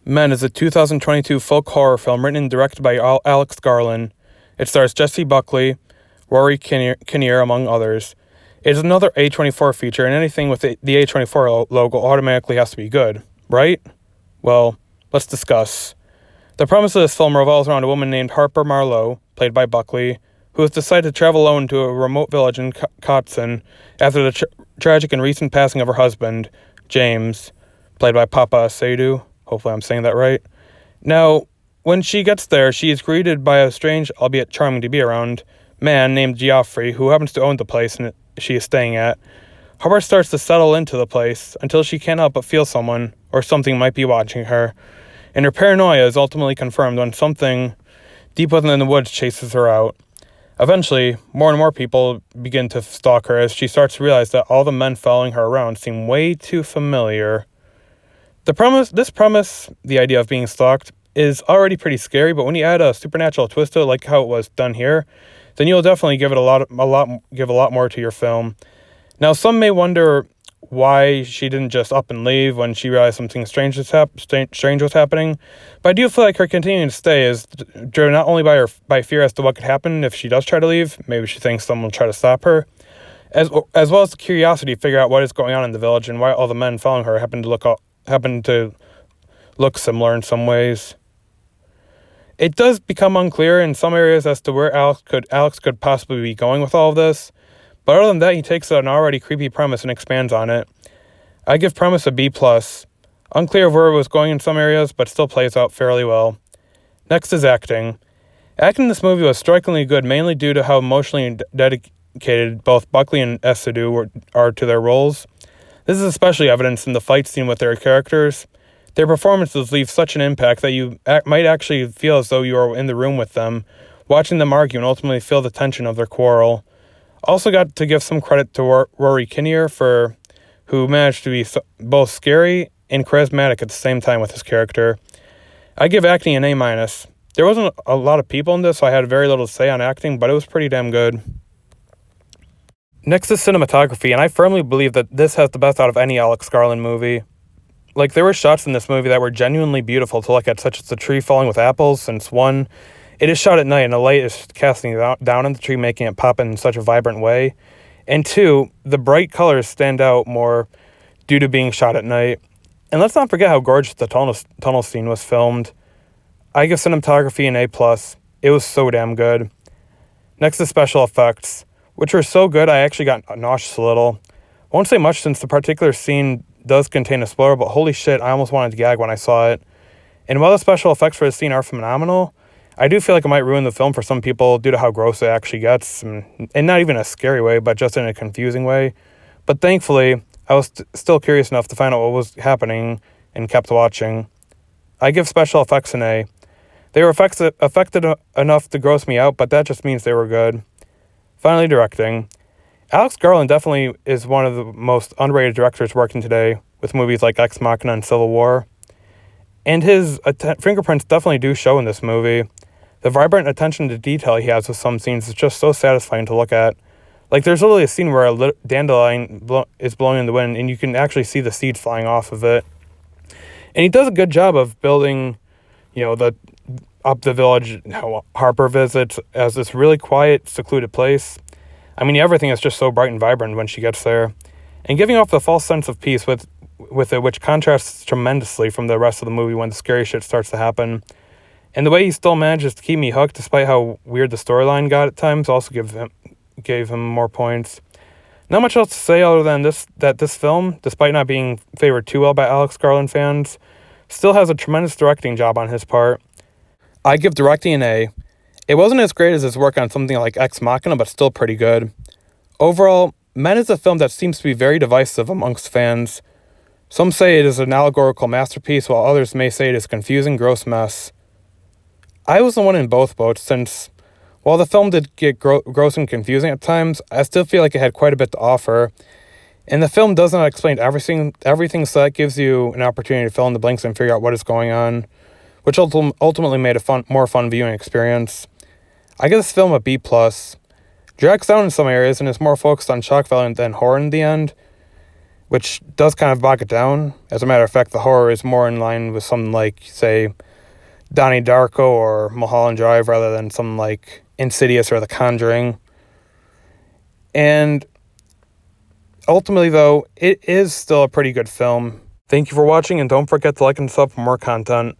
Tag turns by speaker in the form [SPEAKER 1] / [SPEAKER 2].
[SPEAKER 1] Men is a 2022 folk horror film written and directed by Alex Garland. It stars Jessie Buckley, Rory Kinnear, among others. It is another A24 feature, and anything with the A24 logo automatically has to be good, right? Well, let's discuss. The premise of this film revolves around a woman named Harper Marlowe, played by Buckley, who has decided to travel alone to a remote village in Kotson after the tragic and recent passing of her husband, James, played by Papa Sadu. Hopefully I'm saying that right. Now, when she gets there, she is greeted by a strange, albeit charming to be around, man named Geoffrey, who happens to own the place she is staying at. Harper starts to settle into the place until she can't help but feel someone or something might be watching her, and her paranoia is ultimately confirmed when something deep within the woods chases her out. Eventually, more and more people begin to stalk her as she starts to realize that all the men following her around seem way too familiar. This premise, the idea of being stalked, is already pretty scary, but when you add a supernatural twist to it, like how it was done here, then you'll definitely give it a lot more to your film. Now, some may wonder why she didn't just up and leave when she realized something strange was happening, but I do feel like her continuing to stay is driven not only by fear as to what could happen if she does try to leave. Maybe she thinks someone will try to stop her, as well as the curiosity to figure out what is going on in the village and why all the men following her happen to look similar in some ways. It does become unclear in some areas as to where Alex could possibly be going with all of this, but other than that, he takes an already creepy premise and expands on it. I give premise a B+. Unclear of where it was going in some areas, but still plays out fairly well. Next is acting. Acting in this movie was strikingly good, mainly due to how emotionally dedicated both Buckley and Sadu are to their roles. This is especially evidenced in the fight scene with their characters. Their performances leave such an impact that you might actually feel as though you are in the room with them, watching them argue and ultimately feel the tension of their quarrel. Also got to give some credit to Rory Kinnear, who managed to be both scary and charismatic at the same time with his character. I give acting an A-. There wasn't a lot of people in this, so I had very little to say on acting, but it was pretty damn good. Next is cinematography, and I firmly believe that this has the best out of any Alex Garland movie. Like, there were shots in this movie that were genuinely beautiful to look at, such as the tree falling with apples, since one, it is shot at night and the light is casting down on the tree, making it pop in such a vibrant way. And two, the bright colors stand out more due to being shot at night. And let's not forget how gorgeous the tunnel scene was filmed. I give cinematography an A+. It was so damn good. Next is special effects, which were so good I actually got nauseous a little. Won't say much since the particular scene does contain a spoiler, but holy shit, I almost wanted to gag when I saw it. And while the special effects for the scene are phenomenal, I do feel like it might ruin the film for some people due to how gross it actually gets, and not even a scary way, but just in a confusing way. But thankfully, I was still curious enough to find out what was happening and kept watching. I give special effects an A. They were affected enough to gross me out, but that just means they were good. Finally, directing. Alex Garland definitely is one of the most underrated directors working today, with movies like Ex Machina and Civil War. And his fingerprints definitely do show in this movie. The vibrant attention to detail he has with some scenes is just so satisfying to look at. Like, there's literally a scene where a dandelion is blowing in the wind, and you can actually see the seeds flying off of it. And he does a good job of building, up the village, how Harper visits, as this really quiet, secluded place. I mean, everything is just so bright and vibrant when she gets there. And giving off the false sense of peace with it, which contrasts tremendously from the rest of the movie when the scary shit starts to happen. And the way he still manages to keep me hooked despite how weird the storyline got at times also gave him more points. Not much else to say other than this film, despite not being favored too well by Alex Garland fans, still has a tremendous directing job on his part. I give directing an A. It wasn't as great as his work on something like Ex Machina, but still pretty good. Overall, Men is a film that seems to be very divisive amongst fans. Some say it is an allegorical masterpiece, while others may say it is a confusing, gross mess. I was the one in both boats, since while the film did get gross and confusing at times, I still feel like it had quite a bit to offer. And the film does not explain everything, so that gives you an opportunity to fill in the blanks and figure out what is going on, which ultimately made a more fun viewing experience. I give this film a B+. Drags down in some areas and is more focused on shock value than horror in the end. which does kind of bog it down. As a matter of fact, the horror is more in line with something like, say, Donnie Darko or Mulholland Drive rather than something like Insidious or The Conjuring. And ultimately, though, it is still a pretty good film. Thank you for watching, and don't forget to like and sub for more content.